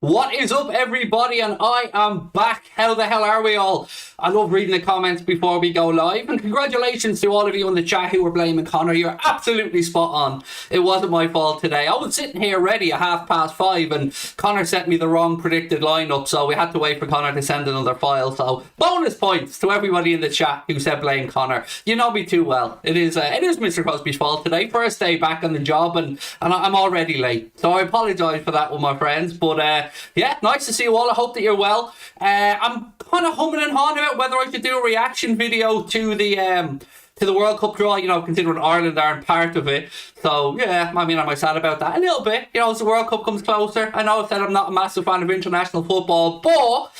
What is up, everybody? And I am back. How the hell are we all? I love reading the comments before we go live. And congratulations to all of you in the chat who were blaming Connor. You're absolutely spot on. It wasn't my fault today. I was sitting here ready at 5:30 and Connor sent me the wrong predicted lineup. So we had to wait for Connor to send another file. So bonus points to everybody in the chat who said blame Connor. You know me too well. It is Mr. Crosby's fault today. First day back on the job and I'm already late. So I apologise for that with my friends. But yeah, nice to see you all. I hope that you're well. I'm kind of humming and hawing about whether I should do a reaction video to the World Cup draw, you know, considering Ireland aren't part of it. So, yeah, I mean, am I sad about that? A little bit, you know, as the World Cup comes closer. I know I've said I'm not a massive fan of international football, but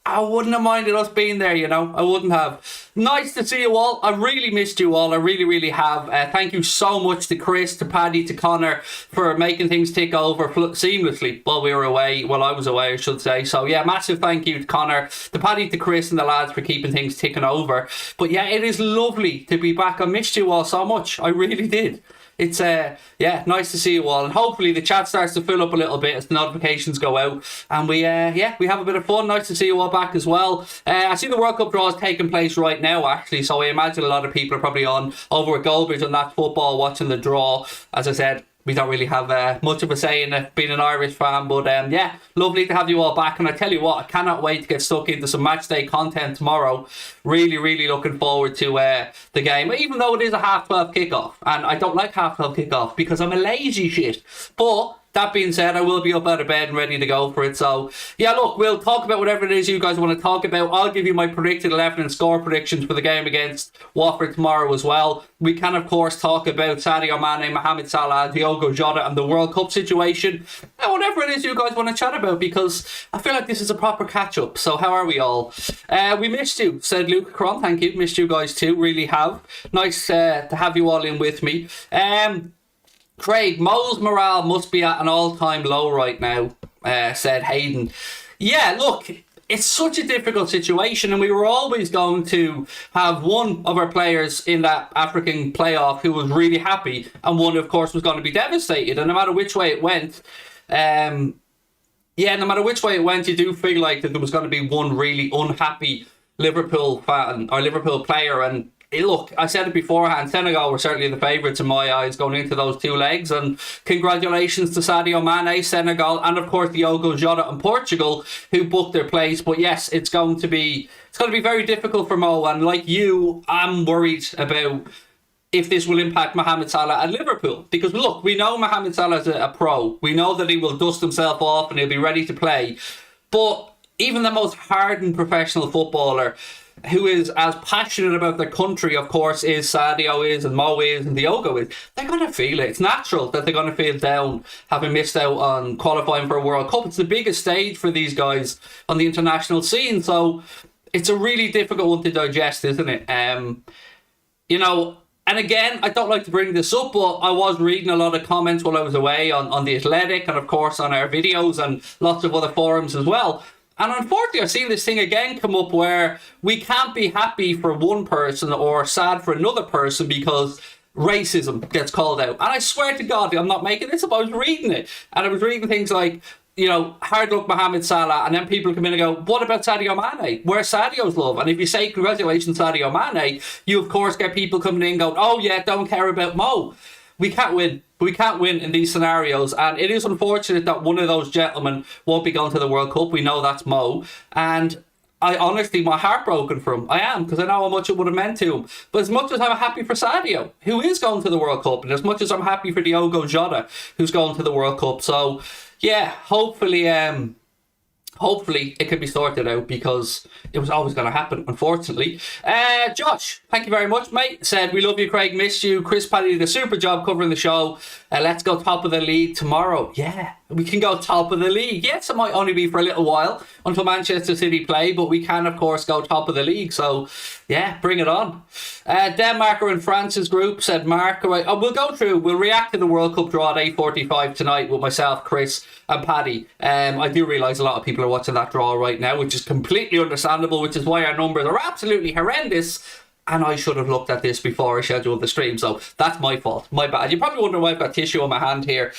I wouldn't have minded us being there, you know. I wouldn't have. Nice to see you all. I really missed you all. I really, really have. Thank you so much to Chris, to Paddy, to Connor for making things tick over seamlessly while we were away. Well, I was away, I should say. So, yeah, massive thank you to Connor, to Paddy, to Chris and the lads for keeping things ticking over. But, yeah, it is lovely to be back. I missed you all so much. I really did. It's yeah, nice to see you all, and hopefully the chat starts to fill up a little bit as the notifications go out, and we have a bit of fun. Nice to see you all back as well. I see the World Cup draw is taking place right now, actually, so I imagine a lot of people are probably on over at Goldbridge on that football watching the draw. As I said, we don't really have much of a say in it, being an Irish fan, but yeah, lovely to have you all back. And I tell you what, I cannot wait to get stuck into some match day content tomorrow. Really, really looking forward to the game, even though it is a 12:30 kickoff, and I don't like 12:30 kickoff because I'm a lazy shit. But that being said, I will be up out of bed and ready to go for it. So, yeah, look, we'll talk about whatever it is you guys want to talk about. I'll give you my predicted 11 and score predictions for the game against Watford tomorrow as well. We can, of course, talk about Sadio Mane, Mohamed Salah, Diogo Jota and the World Cup situation. And whatever it is you guys want to chat about, because I feel like this is a proper catch-up. So how are we all? We missed you, said Luke Cron. Thank you. Missed you guys too. Really have. Nice to have you all in with me. Craig, Mo's morale must be at an all-time low right now, said Hayden. Yeah, look, it's such a difficult situation, and we were always going to have one of our players in that African playoff who was really happy, and one, of course, was going to be devastated. And no matter which way it went, no matter which way it went, you do feel like that there was going to be one really unhappy Liverpool fan or Liverpool player. And look, I said it beforehand, Senegal were certainly the favourites in my eyes going into those two legs, and congratulations to Sadio Mane, Senegal, and of course Diogo Jota and Portugal, who booked their place. But yes, it's going to be very difficult for Mo, and like you, I'm worried about if this will impact Mohamed Salah at Liverpool, because look, we know Mohamed Salah is a pro. We know that he will dust himself off and he'll be ready to play, but even the most hardened professional footballer who is as passionate about their country, of course, is Sadio is, and Mo is, and Diogo is, they're going to feel it. It's natural that they're going to feel down having missed out on qualifying for a World Cup. It's the biggest stage for these guys on the international scene, so it's a really difficult one to digest, isn't it? You know, and again, I don't like to bring this up, but I was reading a lot of comments while I was away on The Athletic, and of course on our videos and lots of other forums as well. And unfortunately, I've seen this thing again come up where we can't be happy for one person or sad for another person because racism gets called out. And I swear to God, I'm not making this up. I was reading it. And I was reading things like, you know, hard luck Mohamed Salah. And then people come in and go, what about Sadio Mane? Where's Sadio's love? And if you say, congratulations, Sadio Mane, you, of course, get people coming in going, oh, yeah, don't care about Mo. We can't win. We can't win in these scenarios, and it is unfortunate that one of those gentlemen won't be going to the World Cup. We know that's Mo, and I honestly, my heart broken for him. I am, because I know how much it would have meant to him. But as much as I'm happy for Sadio, who is going to the World Cup, and as much as I'm happy for Diogo Jota, who's going to the World Cup, so yeah, hopefully it can be sorted out, because it was always going to happen, unfortunately. Josh, thank you very much, mate. Said, we love you, Craig, missed you. Chris Paddy did a super job covering the show. Let's go top of the league tomorrow. Yeah, we can go top of the league. Yes, it might only be for a little while until Manchester City play, but we can, of course, go top of the league. So, yeah, bring it on. Denmark are in France's group, said Mark. We'll go through, we'll react to the World Cup draw at 8:45 tonight with myself, Chris and Paddy. I do realise a lot of people are watching that draw right now, which is completely understandable, which is why our numbers are absolutely horrendous. And I should have looked at this before I scheduled the stream, so that's my fault. My bad. You're probably wondering why I've got tissue on my hand here.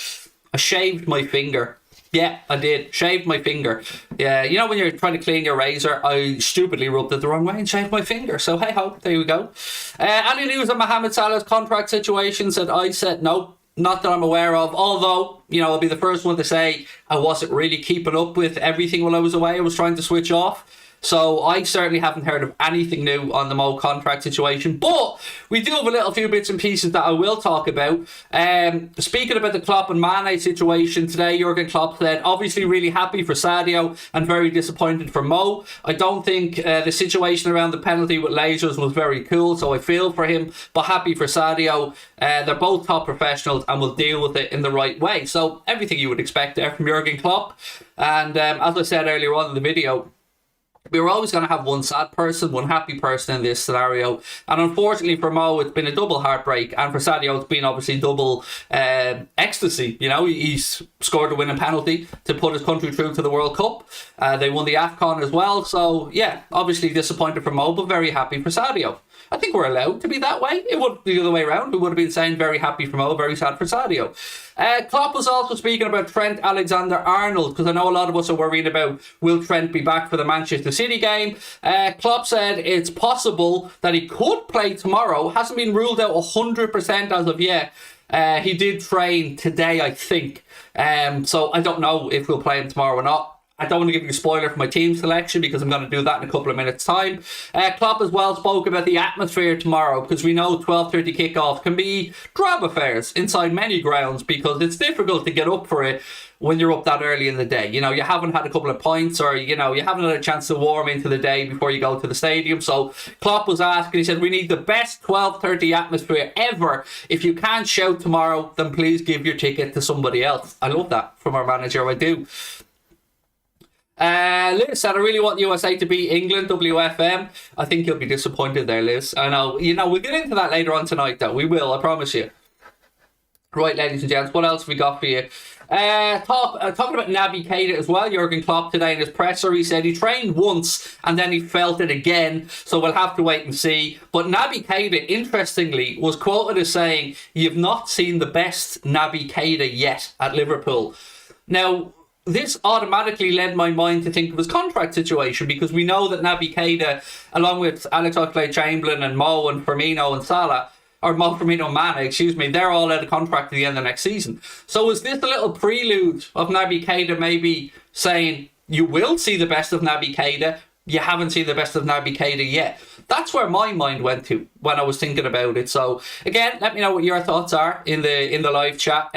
I shaved my finger Yeah, I did. Shaved my finger. Yeah, you know when you're trying to clean your razor, I stupidly rubbed it the wrong way and shaved my finger. So hey ho, there we go. Any news on Mohamed Salah's contract situation? I said no. Not that I'm aware of, although, I'll be the first one to say I wasn't really keeping up with everything while I was away. I was trying to switch off. So I certainly haven't heard of anything new on the Mo contract situation. But we do have a few bits and pieces that I will talk about. Speaking about the Klopp and Mane situation today, Jurgen Klopp said, obviously really happy for Sadio and very disappointed for Mo. I don't think the situation around the penalty with lasers was very cool, so I feel for him, but happy for Sadio. They're both top professionals and will deal with it in the right way. So everything you would expect there from Jurgen Klopp. And as I said earlier on in the video, we were always going to have one sad person, one happy person in this scenario. And unfortunately for Mo, it's been a double heartbreak. And for Sadio, it's been obviously double ecstasy. He's scored a winning penalty to put his country through to the World Cup. They won the AFCON as well. So, yeah, obviously disappointed for Mo, but very happy for Sadio. I think we're allowed to be that way. It would be the other way around. We would have been saying very happy for Mo, very sad for Sadio. Klopp was also speaking about Trent Alexander-Arnold, because I know a lot of us are worrying about will Trent be back for the Manchester City game. Klopp said it's possible that he could play tomorrow. Hasn't been ruled out 100% as of yet. He did train today, I think. So I don't know if we'll play him tomorrow or not. I don't want to give you a spoiler for my team selection because I'm going to do that in a couple of minutes' time. Klopp as well spoke about the atmosphere tomorrow, because we know 12:30 kickoff can be drab affairs inside many grounds because it's difficult to get up for it when you're up that early in the day. You haven't had a couple of pints, or, you haven't had a chance to warm into the day before you go to the stadium. So Klopp was asking, he said, we need the best 12:30 atmosphere ever. If you can't shout tomorrow, then please give your ticket to somebody else. I love that from our manager, I do. Liz said, I really want USA to beat England, WFM. I think you'll be disappointed there, Liz. I know. We'll get into that later on tonight, though. We will, I promise you. Right, ladies and gents, what else have we got for you? Talking about Naby Keita as well, Jurgen Klopp today in his presser, he said he trained once and then he felt it again, so we'll have to wait and see. But Naby Keita, interestingly, was quoted as saying, you've not seen the best Naby Keita yet at Liverpool. Now, this automatically led my mind to think of his contract situation, because we know that Naby Keita, along with Alex Oxlade-Chamberlain and Mo and Firmino and Salah, or Mo, Firmino and Mane, they're all out of contract at the end of next season. So is this a little prelude of Naby Keita maybe saying, you will see the best of Naby Keita, you haven't seen the best of Naby Keita yet? That's where my mind went to when I was thinking about it. So again, let me know what your thoughts are in the live chat.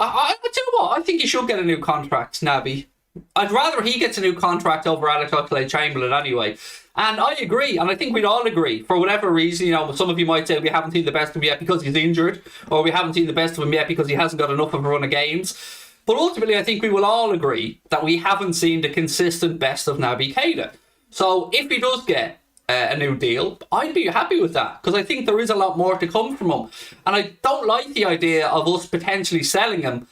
I tell you what, I think he should get a new contract, Naby. I'd rather he gets a new contract over Alex Oxlade-Chamberlain anyway. And I agree, and I think we'd all agree, for whatever reason, some of you might say we haven't seen the best of him yet because he's injured, or we haven't seen the best of him yet because he hasn't got enough of a run of games. But ultimately, I think we will all agree that we haven't seen the consistent best of Naby Keita. So if he does get a new deal, I'd be happy with that, because I think there is a lot more to come from him. And I don't like the idea of us potentially selling him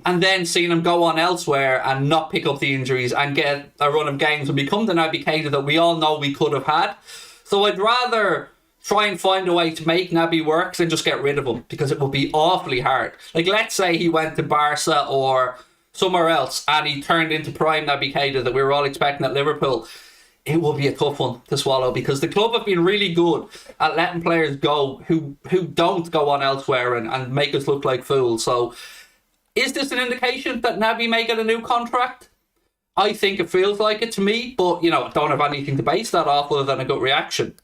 and then seeing him go on elsewhere and not pick up the injuries and get a run of games and become the Naby Keita that we all know we could have had. So I'd rather try and find a way to make Naby work than just get rid of him, because it would be awfully hard. Like, let's say he went to Barca or somewhere else and he turned into prime Naby Keita that we were all expecting at Liverpool. It will be a tough one to swallow, because the club have been really good at letting players go who don't go on elsewhere and make us look like fools. So is this an indication that Naby may get a new contract? I think it feels like it to me, but, I don't have anything to base that off other than a gut reaction.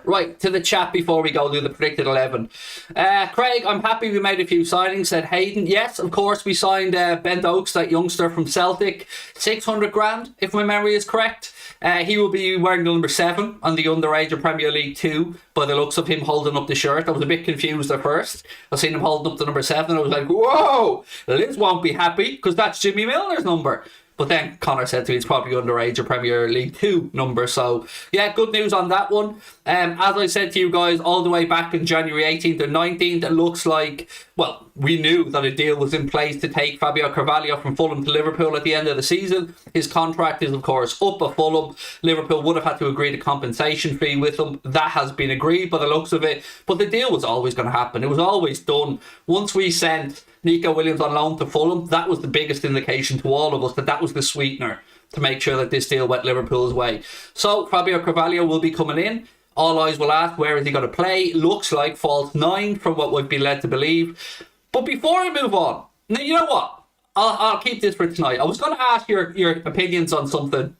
Right, to the chat before we go do the predicted 11. Craig, I'm happy we made a few signings, said Hayden. Yes, of course, we signed Ben Oakes, that youngster from Celtic. 600 grand, if my memory is correct. He will be wearing the number 7 on the underage of Premier League 2, by the looks of him holding up the shirt. I was a bit confused at first. I seen him holding up the number 7, and I was like, whoa, Liz won't be happy, because that's Jimmy Milner's number. But then Connor said to me it's probably underage or Premier League 2 number. So, yeah, good news on that one. As I said to you guys, all the way back in January 18th and 19th, it looks like, well, we knew that a deal was in place to take Fabio Carvalho from Fulham to Liverpool at the end of the season. His contract is, of course, up at Fulham. Liverpool would have had to agree to compensation fee with him. That has been agreed by the looks of it. But the deal was always going to happen. It was always done. Once we sent Nico Williams on loan to Fulham, that was the biggest indication to all of us that that was the sweetener to make sure that this deal went Liverpool's way. So Fabio Carvalho will be coming in. All eyes will ask, where is he going to play? Looks like false 9 from what we've been led to believe. But before I move on, now you know what? I'll keep this for tonight. I was going to ask your opinions on something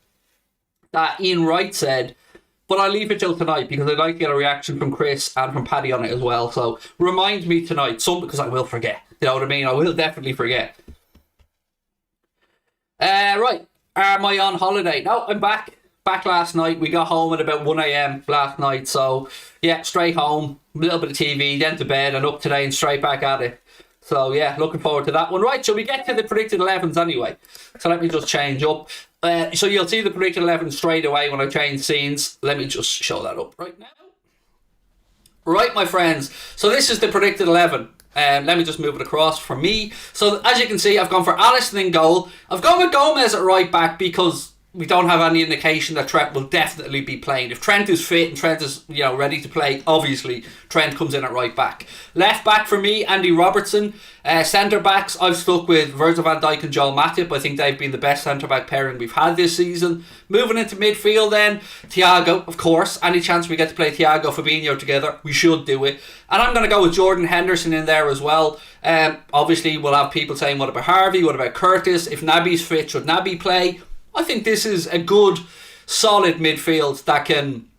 that Ian Wright said, but I'll leave it till tonight because I'd like to get a reaction from Chris and from Paddy on it as well. So remind me tonight, because I will forget. You know what I mean? I will definitely forget. Right. Am I on holiday? No, I'm back. Back last night. We got home at about 1 a.m. last night. So, yeah, straight home. A little bit of TV, then to bed, and up today and straight back at it. So, yeah, looking forward to that one. Right, shall we get to the predicted 11s anyway? So let me just change up. So you'll see the predicted 11 straight away when I change scenes. Let me just show that up right now. Right, my friends. So this is the predicted 11. Let me just move it across for me. So as you can see, I've gone for Alisson in goal. I've gone with Gomez at right back because we don't have any indication that Trent will definitely be playing. If Trent is fit and Trent is, ready to play, obviously Trent comes in at right back. Left back for me, Andy Robertson. Centre backs, I've stuck with Virgil van Dijk and Joel Matip. I think they've been the best centre back pairing we've had this season. Moving into midfield then, Thiago, of course. Any chance we get to play Thiago, Fabinho together, we should do it. And I'm going to go with Jordan Henderson in there as well. Obviously we'll have people saying, what about Harvey, what about Curtis? If Naby's fit, should Naby play? I think this is a good, solid midfield that can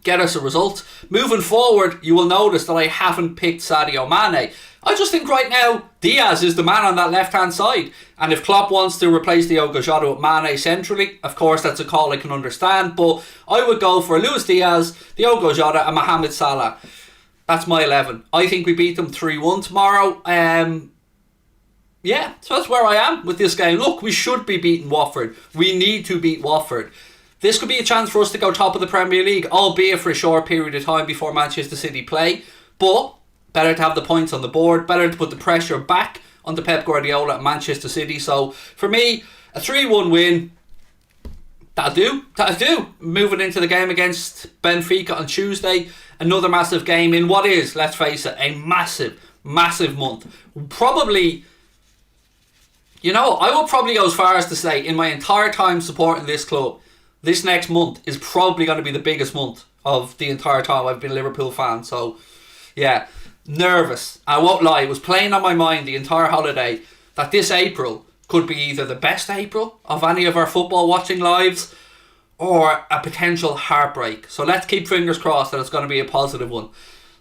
get us a result. Moving forward, you will notice that I haven't picked Sadio Mane. I just think right now, Diaz is the man on that left-hand side. And if Klopp wants to replace Diogo Jota with Mane centrally, of course, that's a call I can understand. But I would go for Luis Diaz, Diogo Jota and Mohamed Salah. That's my 11. I think we beat them 3-1 tomorrow. Yeah, so that's where I am with this game. Look, we should be beating Watford. We need to beat Watford. This could be a chance for us to go top of the Premier League, albeit for a short period of time before Manchester City play. But better to have the points on the board, better to put the pressure back onto Pep Guardiola at Manchester City. So for me, a 3-1 win, that'll do. Moving into the game against Benfica on Tuesday, another massive game in what is, let's face it, a massive, massive month. Probably... I will probably go as far as to say, in my entire time supporting this club, this next month is probably going to be the biggest month of the entire time I've been a Liverpool fan. So, yeah, nervous. I won't lie, it was playing on my mind the entire holiday that this April could be either the best April of any of our football watching lives or a potential heartbreak. So let's keep fingers crossed that it's going to be a positive one.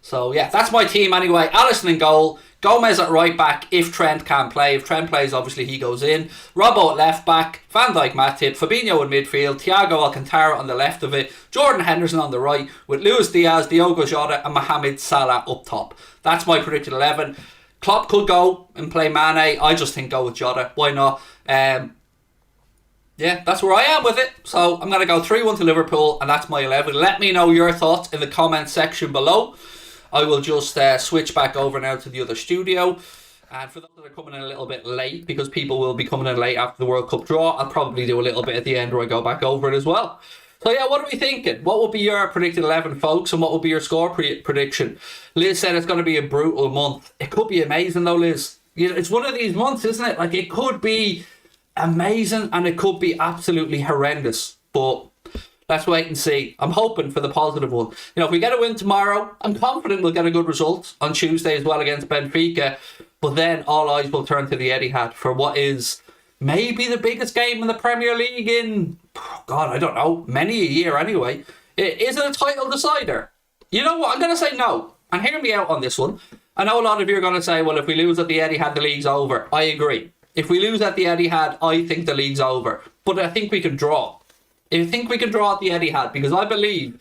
So, yeah, that's my team anyway. Alisson in goal. Gomez at right back if Trent can't play. If Trent plays, obviously he goes in. Robbo at left back. Van Dijk, Matip. Fabinho in midfield. Thiago Alcantara on the left of it. Jordan Henderson on the right. With Luis Diaz, Diogo Jota and Mohamed Salah up top. That's my predicted 11. Klopp could go and play Mane. I just think go with Jota. Why not? Yeah, that's where I am with it. So I'm going to go 3-1 to Liverpool and that's my 11. Let me know your thoughts in the comment section below. I will just switch back over now to the other studio. And for those that are coming in a little bit late, because people will be coming in late after the World Cup draw, I'll probably do a little bit at the end where I go back over it as well. So yeah, what are we thinking? What will be your predicted 11, folks? And what will be your score prediction? Liz said it's going to be a brutal month. It could be amazing though, Liz. It's one of these months, isn't it? Like, it could be amazing and it could be absolutely horrendous. But... let's wait and see. I'm hoping for the positive one. If we get a win tomorrow, I'm confident we'll get a good result on Tuesday as well against Benfica. But then all eyes will turn to the Etihad for what is maybe the biggest game in the Premier League in, God, I don't know, many a year anyway. Is it a title decider? You know what? I'm going to say no. And hear me out on this one. I know a lot of you are going to say, well, if we lose at the Etihad, the league's over. I agree. If we lose at the Etihad, I think the league's over. But I think we can draw. I think we can draw at the Etihad because I believe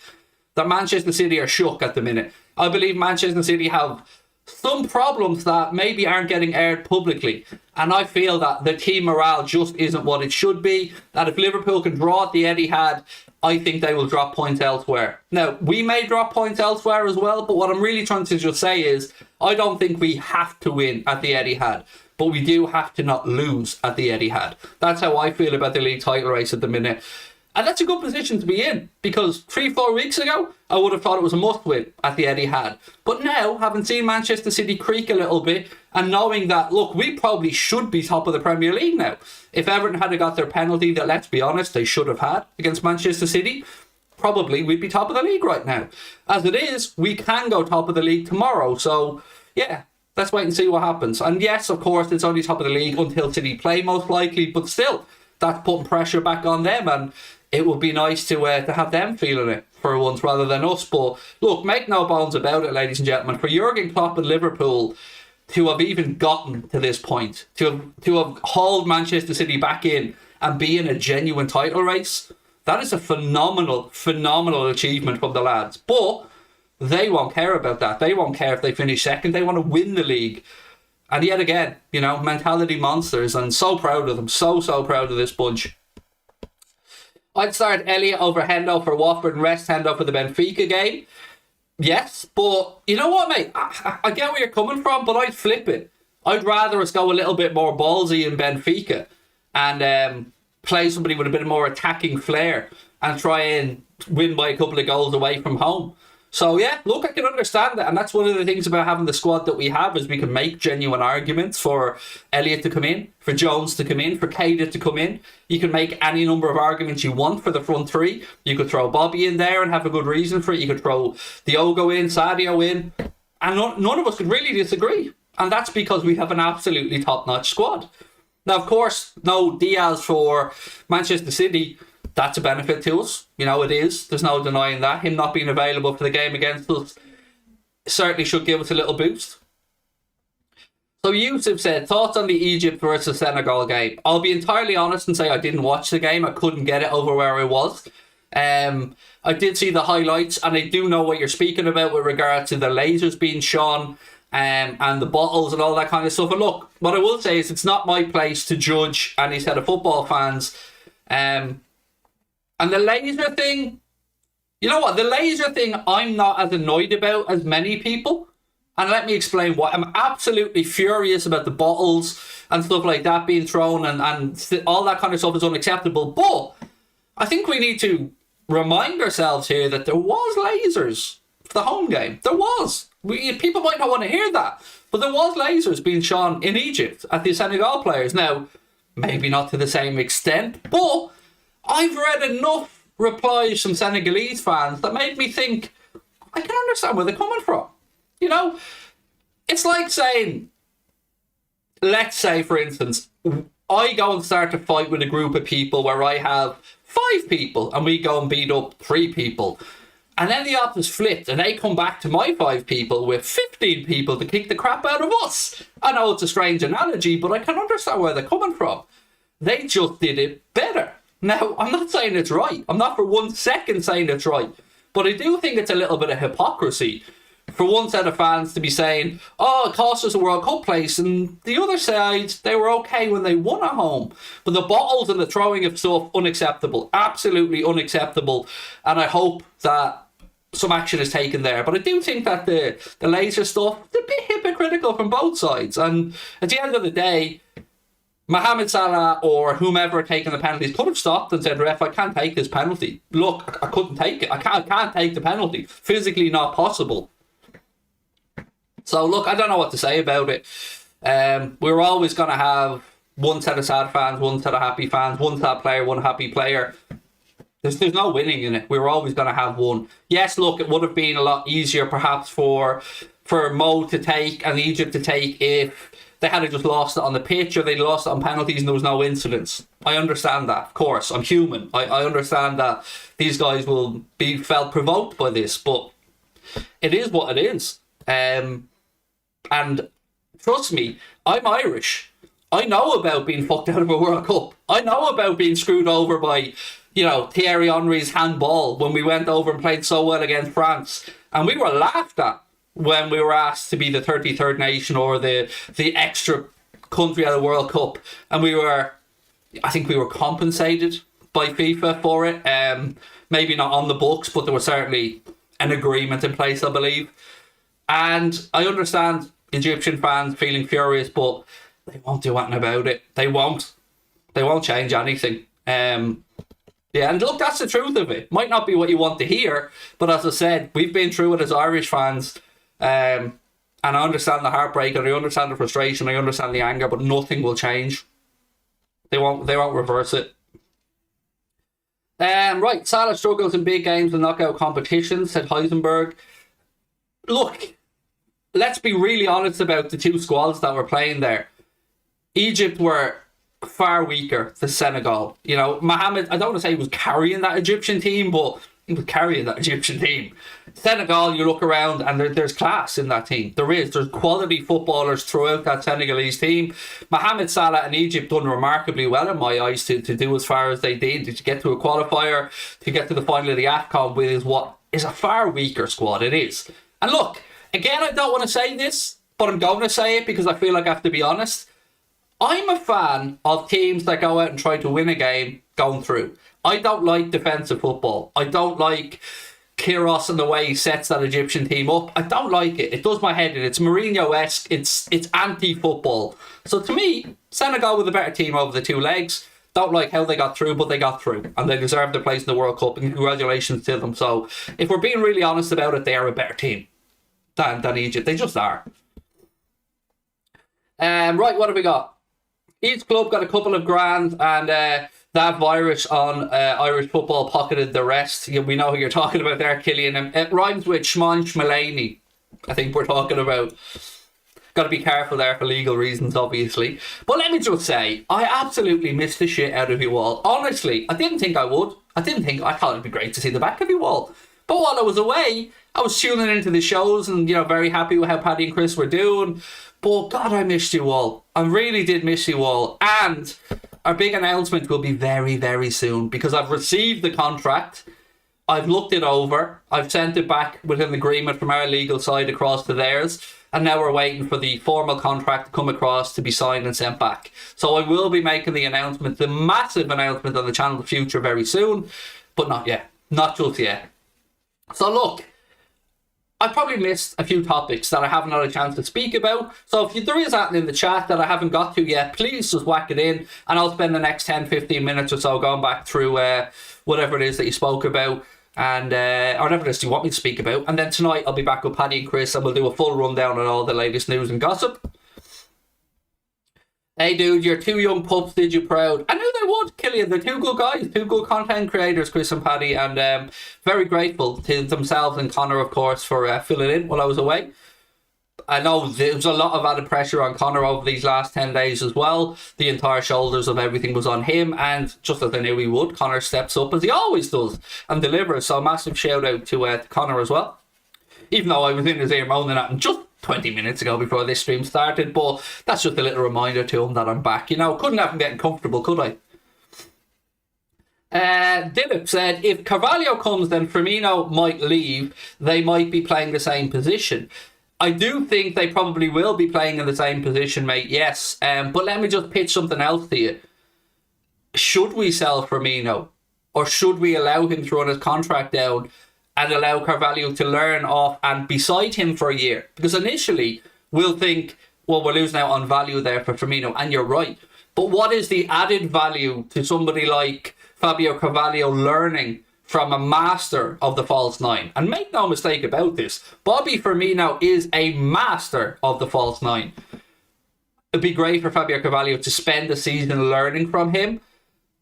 that Manchester City are shook at the minute. I believe Manchester City have some problems that maybe aren't getting aired publicly. And I feel that the team morale just isn't what it should be. That if Liverpool can draw at the Etihad, I think they will drop points elsewhere. Now, we may drop points elsewhere as well, but what I'm really trying to just say is I don't think we have to win at the Etihad. But we do have to not lose at the Etihad. That's how I feel about the league title race at the minute. And that's a good position to be in, because 3-4 weeks ago, I would have thought it was a must-win at the Etihad. But now, having seen Manchester City creak a little bit, and knowing that, look, we probably should be top of the Premier League now. If Everton had got their penalty that, let's be honest, they should have had against Manchester City, probably we'd be top of the league right now. As it is, we can go top of the league tomorrow. So, yeah, let's wait and see what happens. And yes, of course, it's only top of the league until City play, most likely. But still, that's putting pressure back on them. And it would be nice to have them feeling it for once rather than us. But look, make no bones about it, ladies and gentlemen. For Jurgen Klopp and Liverpool to have even gotten to this point, to have hauled Manchester City back in and be in a genuine title race, that is a phenomenal, phenomenal achievement from the lads. But they won't care about that. They won't care if they finish second. They want to win the league. And yet again, mentality monsters, and so proud of them. So proud of this bunch. I'd start Elliott over Hendo for Watford and rest Hendo for the Benfica game. Yes, but you know what, mate? I get where you're coming from, but I'd flip it. I'd rather us go a little bit more ballsy in Benfica and play somebody with a bit more attacking flair and try and win by a couple of goals away from home. So yeah, look, I can understand that, and that's one of the things about having the squad that we have, is we can make genuine arguments for Elliott to come in, for Jones to come in, for Keita to come in. You can make any number of arguments you want for the front three. You could throw Bobby in there and have a good reason for it. You could throw Diogo in, Sadio in, and none of us could really disagree. And that's because we have an absolutely top-notch squad. Now, of course, no Diaz for Manchester City. That's a benefit to us. It is. There's no denying that. Him not being available for the game against us certainly should give us a little boost. So Yusuf said, thoughts on the Egypt versus Senegal game? I'll be entirely honest and say I didn't watch the game. I couldn't get it over where I was. I did see the highlights, and I do know what you're speaking about with regard to the lasers being shone and the bottles and all that kind of stuff. And look, what I will say is it's not my place to judge any set of football fans. And the laser thing, you know what? The laser thing I'm not as annoyed about as many people. And let me explain why. I'm absolutely furious about the bottles and stuff like that being thrown, and all that kind of stuff is unacceptable. But I think we need to remind ourselves here that there was lasers for the home game. There was. People might not want to hear that, but there was lasers being shone in Egypt at the Senegal players. Now, maybe not to the same extent, but I've read enough replies from Senegalese fans that made me think, I can understand where they're coming from. It's like saying, let's say, for instance, I go and start a fight with a group of people where I have 5 people and we go and beat up 3 people. And then the odds is flipped and they come back to my 5 people with 15 people to kick the crap out of us. I know it's a strange analogy, but I can understand where they're coming from. They just did it better. Now, I'm not saying it's right. I'm not for 1 second saying it's right. But I do think it's a little bit of hypocrisy for one set of fans to be saying, oh, it cost us a World Cup place, and the other side, they were okay when they won at home. But the bottles and the throwing of stuff, unacceptable. Absolutely unacceptable. And I hope that some action is taken there. But I do think that the laser stuff is a bit hypocritical from both sides. And at the end of the day, Mohamed Salah or whomever taking the penalties could have stopped and said, ref, I can't take this penalty. Look, I couldn't take it. I can't take the penalty. Physically not possible. So look, I don't know what to say about it. We're always going to have one set of sad fans, one set of happy fans, one sad player, one happy player. There's no winning in it. We're always going to have one. Yes, look, it would have been a lot easier perhaps for Mo to take and Egypt to take if they had just lost it on the pitch or they lost it on penalties and there was no incidents. I understand that, of course. I'm human. I understand that these guys will be felt provoked by this, but it is what it is. And trust me, I'm Irish. I know about being fucked out of a World Cup. I know about being screwed over by, Thierry Henry's handball when we went over and played so well against France. And we were laughed at when we were asked to be the 33rd nation or the extra country at a World Cup. And I think we were compensated by FIFA for it. Maybe not on the books, but there was certainly an agreement in place, I believe. And I understand Egyptian fans feeling furious, but they won't do anything about it. They won't change anything. Yeah, and look, that's the truth of it. Might not be what you want to hear, but as I said, we've been through it as Irish fans, and I understand the heartbreak, and I understand the frustration, I understand the anger, but nothing will change. They won't reverse it. Right, Salah struggles in big games and knockout competitions, said Heisenberg. Look, let's be really honest about the two squads that were playing there. Egypt were far weaker than Senegal. You know, Mohamed, I don't want to say he was carrying that Egyptian team, but he was carrying that Egyptian team. Senegal, you look around and there's class in that team. There's quality footballers throughout that Senegalese team. Mohamed Salah and Egypt done remarkably well in my eyes to do as far as they did, to get to a qualifier, to get to the final of the AFCON with what is a far weaker squad. It is. And look, again, I don't want to say this, but I'm going to say it because I feel like I have to be honest. I'm a fan of teams that go out and try to win a game going through. I don't like defensive football. I don't like Kyrgios and the way he sets that Egyptian team up. I don't like it. It does my head in. It's Mourinho-esque. It's anti-football. So to me, Senegal with a better team over the two legs. Don't like how they got through, but they got through. And they deserve their place in the World Cup. And congratulations to them. So if we're being really honest about it, they are a better team than Egypt. They just are. Right, what have we got? Each club got a couple of grand, and that virus on Irish football pocketed the rest. Yeah, we know who you're talking about there, Killian. It rhymes with Shmon Shmalani, I think we're talking about. Got to be careful there for legal reasons, obviously. But let me just say, I absolutely missed the shit out of you all. Honestly, I didn't think I would. I thought it'd be great to see the back of you all. But while I was away, I was tuning into the shows and, you know, very happy with how Paddy and Chris were doing. But God, I missed you all. I really did miss you all. And our big announcement will be very, very soon, because I've received the contract. I've looked it over. I've sent it back with an agreement from our legal side across to theirs. And now we're waiting for the formal contract to come across to be signed and sent back. So I will be making the announcement, the massive announcement on the channel The Future very soon. But not yet. Not just yet. So look, I probably missed a few topics that I haven't had a chance to speak about. So if there is anything in the chat that I haven't got to yet, please just whack it in, and I'll spend the next 10-15 minutes or so going back through whatever it is that you spoke about, and or whatever it is you want me to speak about. And then tonight I'll be back with Paddy and Chris, and we'll do a full rundown on all the latest news and gossip. Hey dude, your two young pups did you proud. I knew they would, Killian. They're two good guys, two good content creators, Chris and Paddy, and very grateful to themselves and Connor, of course, for filling in while I was away. I know there was a lot of added pressure on Connor over these last 10 days as well. The entire shoulders of everything was on him, and just as I knew he would, Connor steps up as he always does and delivers. So massive shout out to Connor as well. Even though I was in his ear moaning at him just 20 minutes ago before this stream started, but that's just a little reminder to him that I'm back. You know, couldn't have him getting comfortable, could I? Dilip said, if Carvalho comes, then Firmino might leave. They might be playing the same position. I do think they probably will be playing in the same position, mate, yes. But let me just pitch something else to you. Should we sell Firmino? Or should we allow him to run his contract down and allow Carvalho to learn off and beside him for a year? Because initially, we'll think, well, we're losing out on value there for Firmino, and you're right. But what is the added value to somebody like Fabio Carvalho learning from a master of the false nine? And make no mistake about this, Bobby Firmino is a master of the false nine. It'd be great for Fabio Carvalho to spend the season learning from him.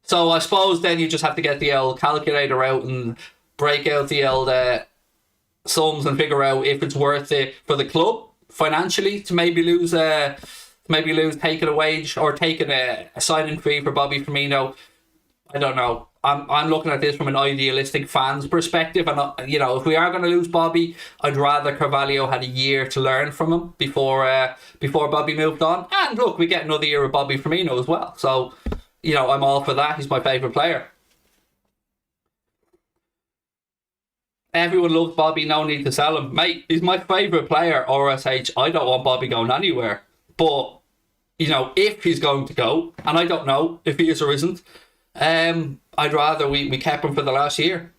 So I suppose then you just have to get the old calculator out and break out the old sums and figure out if it's worth it for the club financially to maybe lose taking a wage or taking a signing fee for Bobby Firmino. I don't know. I'm looking at this from an idealistic fan's perspective, and you know, if we are going to lose Bobby, I'd rather Carvalho had a year to learn from him before Bobby moved on. And look, we get another year of Bobby Firmino as well. So, you know, I'm all for that. He's my favourite player. Everyone loves Bobby, no need to sell him. Mate, he's my favourite player, RSH. I don't want Bobby going anywhere. But, you know, if he's going to go, and I don't know if he is or isn't, I'd rather we kept him for the last year.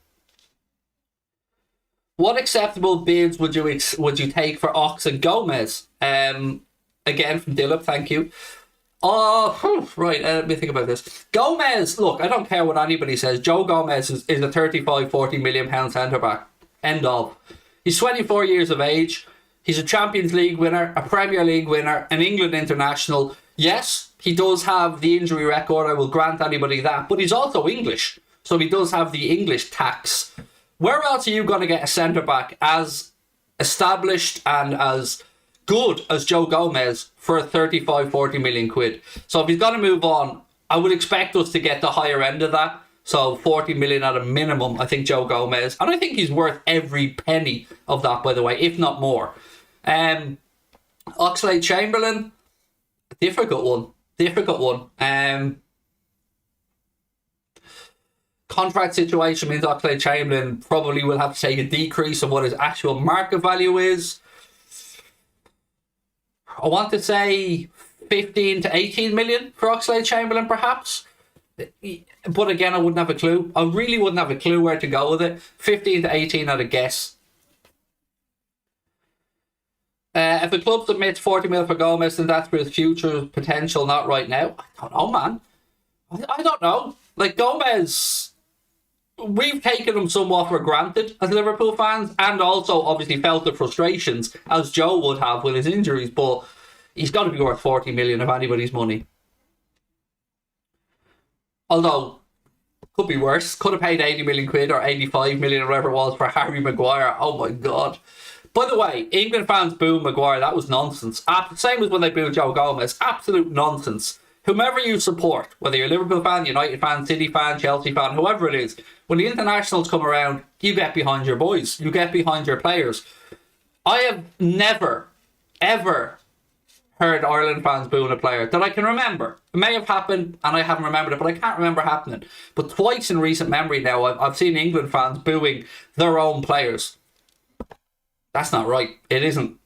What acceptable bids would you take for Ox and Gomez? Again, from Dilip, thank you. Right, let me think about this. Gomez, look, I don't care what anybody says. Joe Gomez is a 35, 40 million pound centre-back. End of. He's 24 years of age. He's a Champions League winner, a Premier League winner, an England international. Yes, he does have the injury record. I will grant anybody that. But he's also English. So he does have the English tax. Where else are you going to get a centre-back as established and as good as Joe Gomez for 35, 40 million quid? So if he's going to move on, I would expect us to get the higher end of that. So 40 million at a minimum, I think Joe Gomez. And I think he's worth every penny of that, by the way, if not more. Oxlade-Chamberlain, difficult one. Contract situation means Oxlade-Chamberlain probably will have to take a decrease of what his actual market value is. I want to say 15 to 18 million for Oxlade-Chamberlain, perhaps. But again, I wouldn't have a clue. I really wouldn't have a clue where to go with it. 15 to 18 at a guess. If the club submits 40 mil for Gomez, then that's for his future potential, not right now. I don't know, man. I don't know. Like, Gomez, we've taken him somewhat for granted as Liverpool fans, and also obviously felt the frustrations, as Joe would have with his injuries, but he's got to be worth 40 million of anybody's money. Although, could be worse. Could have paid 80 million quid or 85 million or whatever it was for Harry Maguire. Oh my God. By the way, England fans boo Maguire. That was nonsense. Same as when they booed Joe Gomez. Absolute nonsense. Whomever you support, whether you're a Liverpool fan, United fan, City fan, Chelsea fan, whoever it is, when the internationals come around, you get behind your boys. You get behind your players. I have never, ever heard Ireland fans booing a player that I can remember. It may have happened and I haven't remembered it, but I can't remember happening. But twice in recent memory now, I've seen England fans booing their own players. That's not right. It isn't.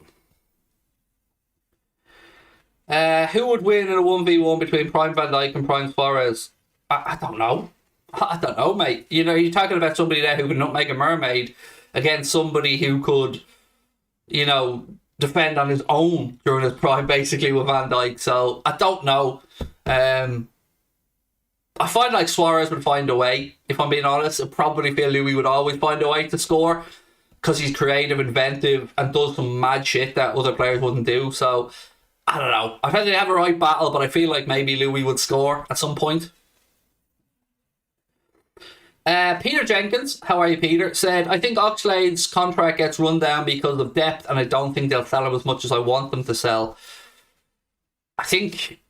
Who would win in a 1v1 between Prime Van Dijk and Prime Suarez? I don't know. I don't know, mate. You know, you're talking about somebody there who could not make a mermaid against somebody who could, you know, defend on his own during his prime, basically, with Van Dijk. So, I don't know. I find like Suarez would find a way, if I'm being honest. I probably feel Louis would always find a way to score because he's creative, inventive, and does some mad shit that other players wouldn't do. So, I don't know. I think they have a right battle, but I feel like maybe Louis would score at some point. Peter Jenkins, how are you, Peter, said, I think Oxlade's contract gets run down because of depth, and I don't think they'll sell him as much as I want them to sell. I think,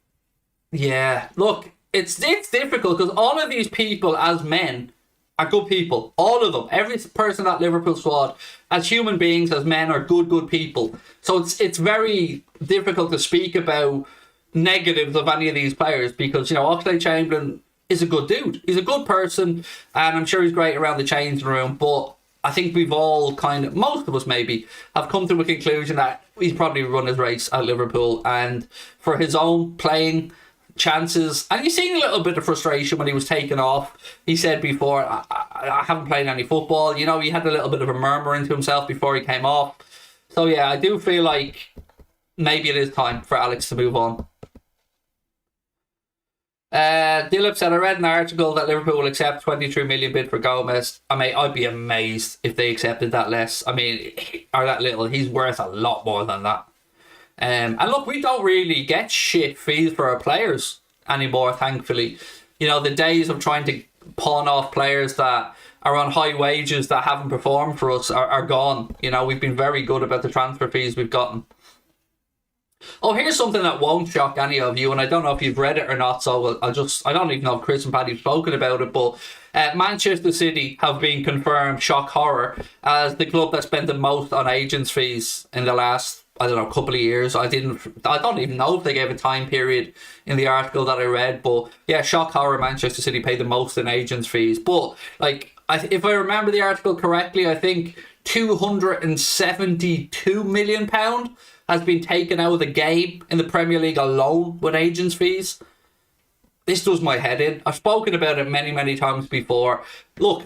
yeah, look, it's difficult because all of these people as men are good people. All of them. Every person in that Liverpool squad, as human beings, as men, are good people. So it's very difficult to speak about negatives of any of these players because, you know, Oxlade-Chamberlain is a good dude. He's a good person, and I'm sure he's great around the changing room, but I think we've all kind of, most of us maybe, have come to a conclusion that he's probably run his race at Liverpool, and for his own playing chances, and you've seen a little bit of frustration when he was taken off. He said before, I haven't played any football. You know, he had a little bit of a murmur into himself before he came off. So yeah, I do feel like maybe it is time for Alex to move on. Dilip said, I read an article that Liverpool will accept 23 million bid for Gomez. I mean, I'd be amazed if they accepted that less. I mean, or that little. He's worth a lot more than that. And look, we don't really get shit fees for our players anymore, thankfully. You know, the days of trying to pawn off players that are on high wages that haven't performed for us are gone. You know, we've been very good about the transfer fees we've gotten. Oh, here's something that won't shock any of you, and I don't know if you've read it or not, so I don't even know if Chris and Paddy have spoken about it, but Manchester City have been confirmed, shock horror, as the club that spent the most on agents' fees in the last, I don't know, couple of years. I don't even know if they gave a time period in the article that I read, but yeah, shock horror, Manchester City paid the most in agents' fees. But, like, if I remember the article correctly, I think £272 million has been taken out of the game in the Premier League alone with agents' fees. This does my head in. I've spoken about it many, many times before. Look,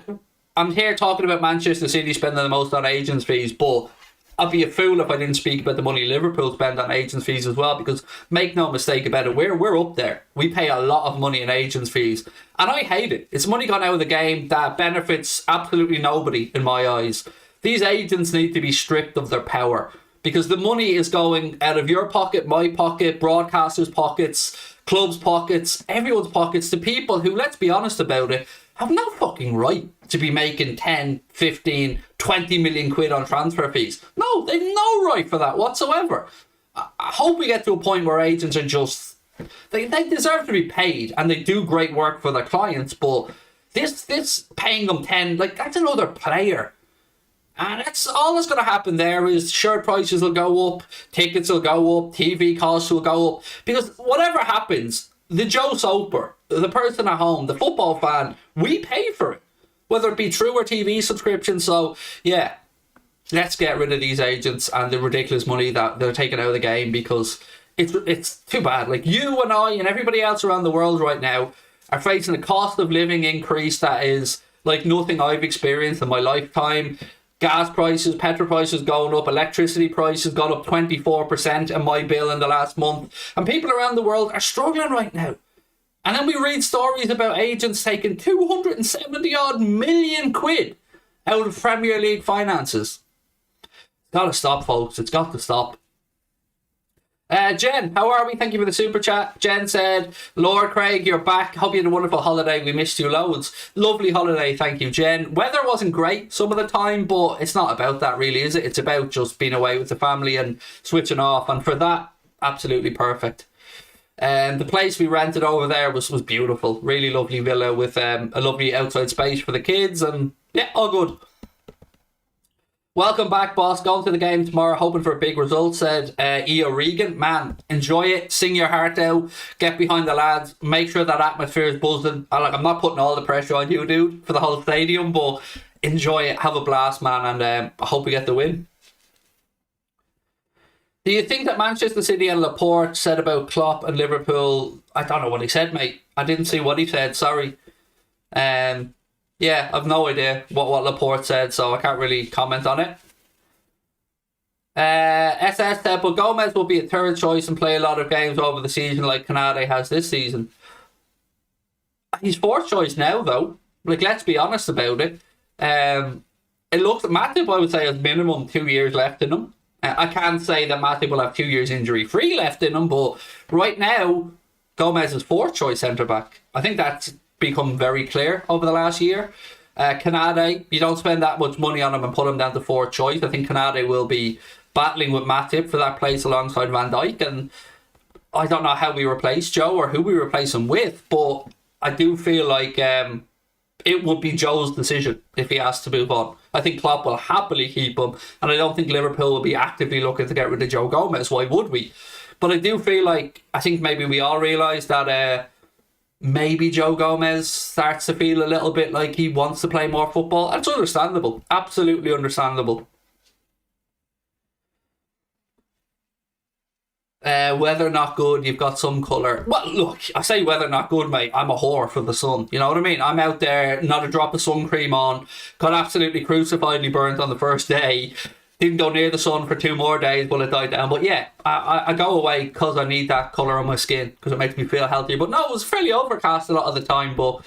I'm here talking about Manchester City spending the most on agents' fees, but I'd be a fool if I didn't speak about the money Liverpool spend on agents' fees as well, because make no mistake about it, we're up there. We pay a lot of money in agents' fees, and I hate it. It's money gone out of the game that benefits absolutely nobody in my eyes. These agents need to be stripped of their power, because the money is going out of your pocket, my pocket, broadcasters' pockets, clubs' pockets, everyone's pockets, to people who, let's be honest about it, have no fucking right to be making 10, 15, 20 million quid on transfer fees. No, they've no right for that whatsoever. I hope we get to a point where agents are just... They deserve to be paid, and they do great work for their clients, but this paying them 10, like, that's another player. And that's all that's going to happen there is shirt prices will go up, tickets will go up, TV costs will go up. Because whatever happens, the Joe Soper, the person at home, the football fan, we pay for it. Whether it be through our TV subscription. So, yeah, let's get rid of these agents and the ridiculous money that they're taking out of the game, because it's too bad. Like, you and I and everybody else around the world right now are facing a cost of living increase that is like nothing I've experienced in my lifetime. Gas prices, petrol prices going up, electricity prices gone up 24% in my bill in the last month. And people around the world are struggling right now. And then we read stories about agents taking 270 odd million quid out of Premier League finances. It's got to stop, folks. It's got to stop. Jen, how are we? Thank you for the super chat. Jen said, Lord Craig, you're back. Hope you had a wonderful holiday. We missed you loads. Lovely holiday. Thank you, Jen. Weather wasn't great some of the time, but it's not about that really, is it? It's about just being away with the family and switching off. And for that, absolutely perfect. The place we rented over there was beautiful. Really lovely villa with a lovely outside space for the kids. And yeah, all good. Welcome back, boss. Going to the game tomorrow, hoping for a big result, said E. O'Regan. Man, enjoy it. Sing your heart out. Get behind the lads. Make sure that atmosphere is buzzing. I'm not putting all the pressure on you, dude, for the whole stadium, but enjoy it. Have a blast, man, and I hope we get the win. Do you think that Manchester City and Laporte said about Klopp and Liverpool? I don't know what he said, mate. I didn't see what he said, sorry. Yeah, I've no idea what Laporte said, so I can't really comment on it. SS said, but Gomez will be a third choice and play a lot of games over the season like Canade has this season. He's fourth choice now, though. Like, let's be honest about it. It looks, Matip, I would say, has minimum 2 years left in him. I can't say that Matip will have 2 years injury-free left in him, but right now, Gomez is fourth choice centre-back. I think that's become very clear over the last year. Canade, you don't spend that much money on him and put him down to fourth choice. I think Canade will be battling with Matip for that place alongside Van Dijk, and I don't know how we replace Joe or who we replace him with, but I do feel like it would be Joe's decision if he has to move on. I think Klopp will happily keep him, and I don't think Liverpool will be actively looking to get rid of Joe Gomez. Why would we? But I do feel like, I think maybe we all realise that maybe Joe Gomez starts to feel a little bit like he wants to play more football. That's understandable. Absolutely understandable. Weather not good, you've got some colour. Well, look, I say weather not good, mate. I'm a whore for the sun. You know what I mean? I'm out there, not a drop of sun cream on. Got absolutely crucifiedly burnt on the first day. Didn't go near the sun for 2 more days while it died down. But yeah, I go away because I need that colour on my skin, because it makes me feel healthier. But no, it was fairly overcast a lot of the time. But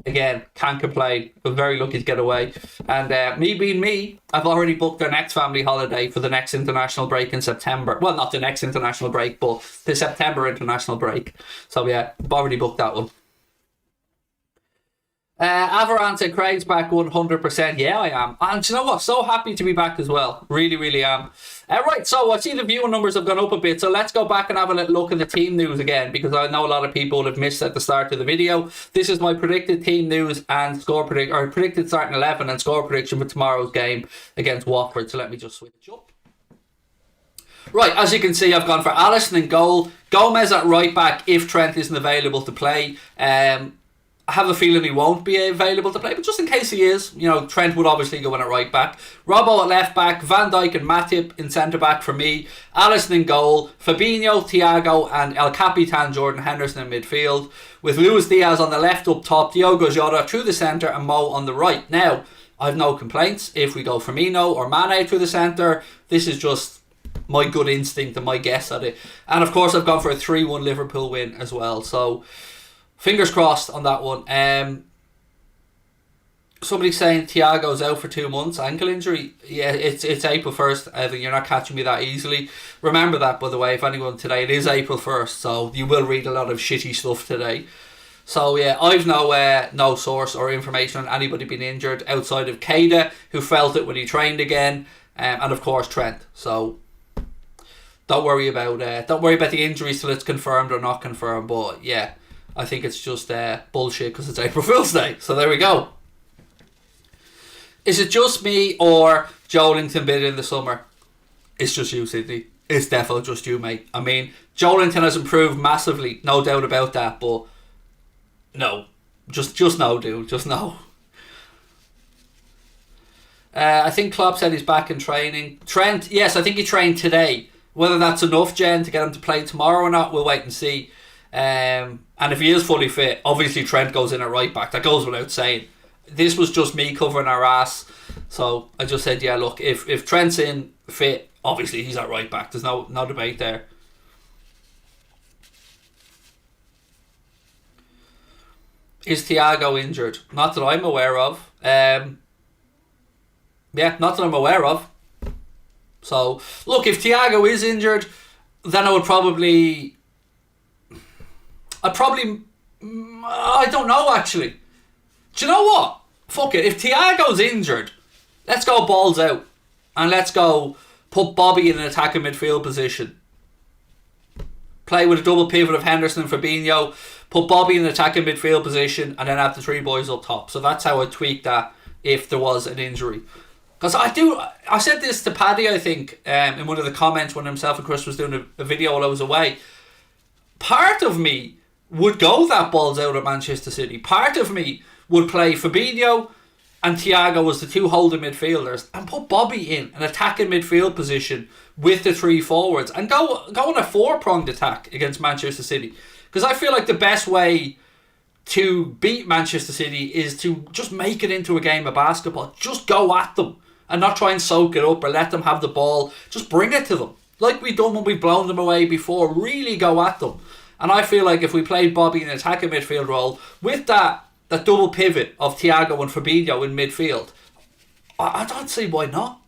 again, can't complain. I'm very lucky to get away. And me being me, I've already booked our next family holiday for the next international break in September. Well, not the next international break, but the September international break. So yeah, I've already booked that one. Avaran said Craig's back 100%. Yeah, I am. And you know what? So happy to be back as well. Really, really am. Right, so I see the viewing numbers have gone up a bit. So let's go back and have a little look at the team news again, because I know a lot of people have missed at the start of the video. This is my predicted team news and predicted starting 11 and score prediction for tomorrow's game against Watford. So let me just switch up. Right, as you can see, I've gone for Alisson in goal. Gomez at right back if Trent isn't available to play. I have a feeling he won't be available to play, but just in case he is, you know, Trent would obviously go in at right back. Robbo at left back, Van Dijk and Matip in centre back for me, Alisson in goal, Fabinho, Thiago and El Capitan Jordan Henderson in midfield, with Luis Diaz on the left up top, Diogo Jota through the centre and Mo on the right. Now, I've no complaints if we go Firmino or Mane through the centre. This is just my good instinct and my guess at it. And of course I've gone for a 3-1 Liverpool win as well. So fingers crossed on that one. Somebody's saying Thiago's out for 2 months, ankle injury. Yeah, it's April 1st. Evan, you're not catching me that easily. Remember that, by the way, if anyone today, it is April 1st, so you will read a lot of shitty stuff today. So yeah, I've no source or information on anybody being injured outside of Keita, who felt it when he trained again, and of course Trent. So don't worry about the injuries till it's confirmed or not confirmed. But yeah, I think it's just bullshit because it's April Fool's Day. So there we go. Is it just me or Joelinton bid in the summer? It's just you, Sydney. It's definitely just you, mate. I mean, Joelinton has improved massively, no doubt about that, but no. Just no, dude. Just no. I think Klopp said he's back in training. Trent, yes, I think he trained today. Whether that's enough, Jen, to get him to play tomorrow or not, we'll wait and see. And if he is fully fit, obviously Trent goes in at right back. That goes without saying. This was just me covering our ass. So I just said, yeah, look, if Trent's in fit, obviously he's at right back. There's no debate there. Is Thiago injured? Not that I'm aware of. Yeah, not that I'm aware of. So, look, if Thiago is injured, then I don't know, actually. Do you know what? Fuck it. If Thiago's injured, let's go balls out. And let's go put Bobby in an attacking midfield position. Play with a double pivot of Henderson and Fabinho. Put Bobby in an attacking midfield position. And then have the 3 boys up top. So that's how I'd tweak that if there was an injury. Because I said this to Paddy, I think, in one of the comments when himself and Chris was doing a video while I was away. Part of me would go that balls out at Manchester City. Part of me would play Fabinho and Thiago as the 2 holding midfielders and put Bobby in an attacking midfield position with the 3 forwards and go on a 4-pronged attack against Manchester City. Because I feel like the best way to beat Manchester City is to just make it into a game of basketball. Just go at them and not try and soak it up or let them have the ball. Just bring it to them. Like we've done when we've blown them away before. Really go at them. And I feel like if we played Bobby in an attacking midfield role with that double pivot of Thiago and Fabinho in midfield, I don't see why not.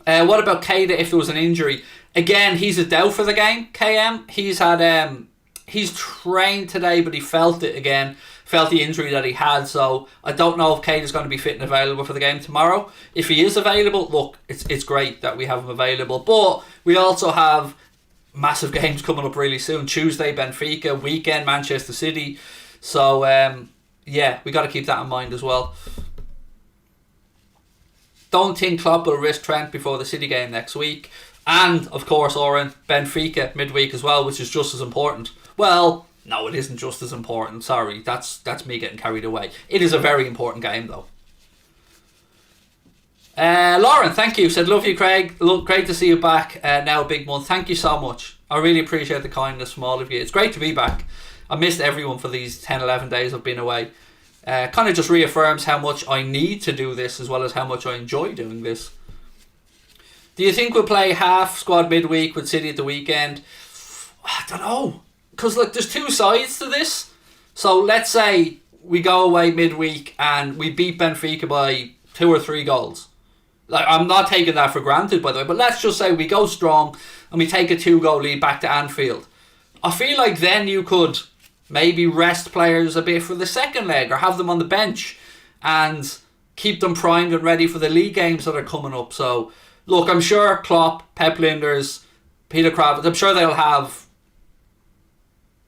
What about Keita if there was an injury? Again, he's a doubt for the game, KM. He's trained today, but he felt it again. Felt the injury that he had, so I don't know if Keita's going to be fit and available for the game tomorrow. If he is available, look, it's great that we have him available. But we also have massive games coming up really soon. Tuesday, Benfica. Weekend, Manchester City. So, yeah, we got to keep that in mind as well. Don't think Klopp will risk Trent before the City game next week. And, of course, Oren, Benfica midweek as well, which is just as important. Well, no, it isn't just as important. Sorry, that's me getting carried away. It is a very important game, though. Lauren, thank you. Said, love you, Craig. Look, great to see you back now, big month. Thank you so much. I really appreciate the kindness from all of you. It's great to be back. I missed everyone for these 10, 11 days I've been away. Kind of just reaffirms how much I need to do this as well as how much I enjoy doing this. Do you think we'll play half squad midweek with City at the weekend? I don't know. Because look, there's 2 sides to this. So let's say we go away midweek and we beat Benfica by 2 or 3 goals. Like, I'm not taking that for granted, by the way, but let's just say we go strong and we take a 2-goal lead back to Anfield. I feel like then you could maybe rest players a bit for the second leg or have them on the bench and keep them primed and ready for the league games that are coming up. So, look, I'm sure Klopp, Pep Linders, Peter Kravitz, I'm sure they'll have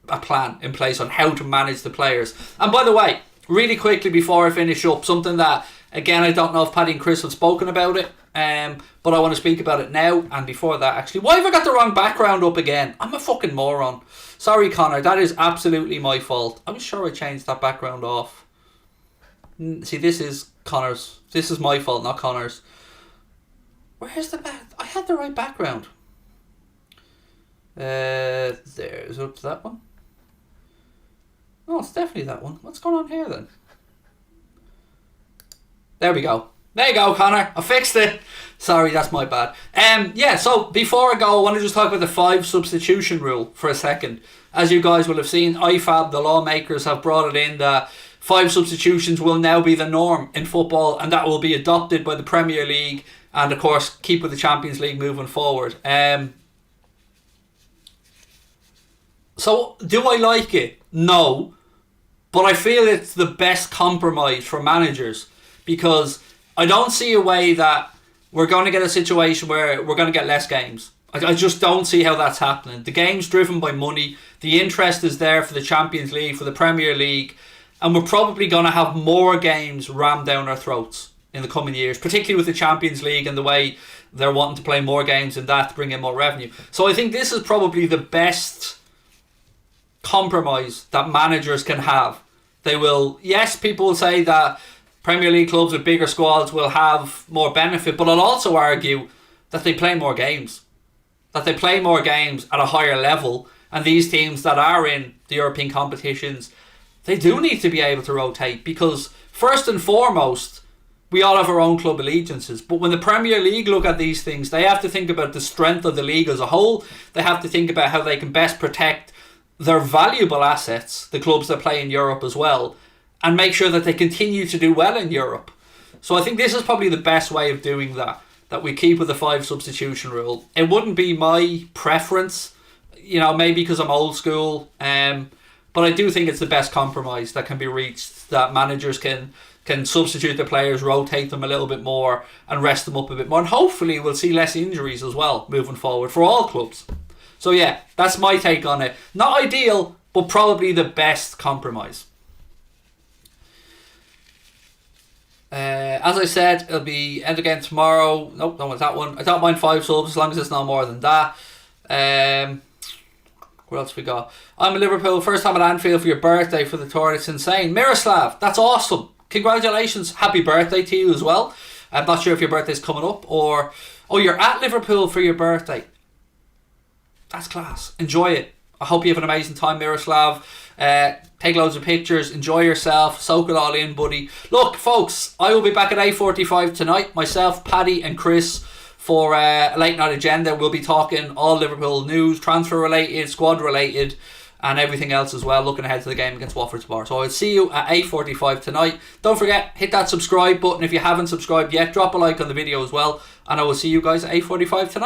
a plan in place on how to manage the players. And by the way, really quickly before I finish up, something that, again, I don't know if Paddy and Chris have spoken about it, but I want to speak about it now. And before that, actually, why have I got the wrong background up again? I'm a fucking moron. Sorry, Connor, that is absolutely my fault. I'm sure I changed that background off. See, this is Connor's. This is my fault, not Connor's. Where's the back? I had the right background. There's up to that one. Oh, it's definitely that one. What's going on here then? There we go. There you go, Connor. I fixed it. Sorry, that's my bad. Yeah, so before I go, I want to just talk about the 5 substitution rule for a second. As you guys will have seen, IFAB, the lawmakers, have brought it in that 5 substitutions will now be the norm in football, and that will be adopted by the Premier League and, of course, keep with the Champions League moving forward. So, do I like it? No. But I feel it's the best compromise for managers, because I don't see a way that we're going to get a situation where we're going to get less games. I just don't see how that's happening. The game's driven by money. The interest is there for the Champions League, for the Premier League. And we're probably going to have more games rammed down our throats in the coming years, particularly with the Champions League and the way they're wanting to play more games in that to bring in more revenue. So I think this is probably the best compromise that managers can have. They will, yes, people will say that Premier League clubs with bigger squads will have more benefit, but I'll also argue that they play more games. That they play more games at a higher level, and these teams that are in the European competitions, they do need to be able to rotate, because first and foremost, we all have our own club allegiances. But when the Premier League look at these things, they have to think about the strength of the league as a whole. They have to think about how they can best protect their valuable assets, the clubs that play in Europe as well, and make sure that they continue to do well in Europe. So I think this is probably the best way of doing that we keep with the 5 substitution rule. It wouldn't be my preference, maybe because I'm old school, but I do think it's the best compromise that can be reached, that managers can substitute the players, rotate them a little bit more, and rest them up a bit more. And hopefully we'll see less injuries as well moving forward for all clubs. So yeah, that's my take on it. Not ideal, but probably the best compromise. As I said, it'll be end again tomorrow. Nope, don't want that one. I don't mind 5 subs as long as it's no more than that. What else we got? I'm in Liverpool, first time at Anfield for your birthday for the tour. It's insane. Miroslav, that's awesome. Congratulations. Happy birthday to you as well. I'm not sure if your birthday's coming up or... Oh, you're at Liverpool for your birthday. That's class. Enjoy it. I hope you have an amazing time, Miroslav. Take loads of pictures. Enjoy yourself. Soak it all in, buddy. Look, folks, I will be back at 8:45 tonight. Myself, Paddy and Chris for a late night agenda. We'll be talking all Liverpool news, transfer related, squad related, and everything else as well, looking ahead to the game against Watford tomorrow. So I'll see you at 8:45 tonight. Don't forget, hit that subscribe button if you haven't subscribed yet. Drop a like on the video as well, and I will see you guys at 8:45 tonight.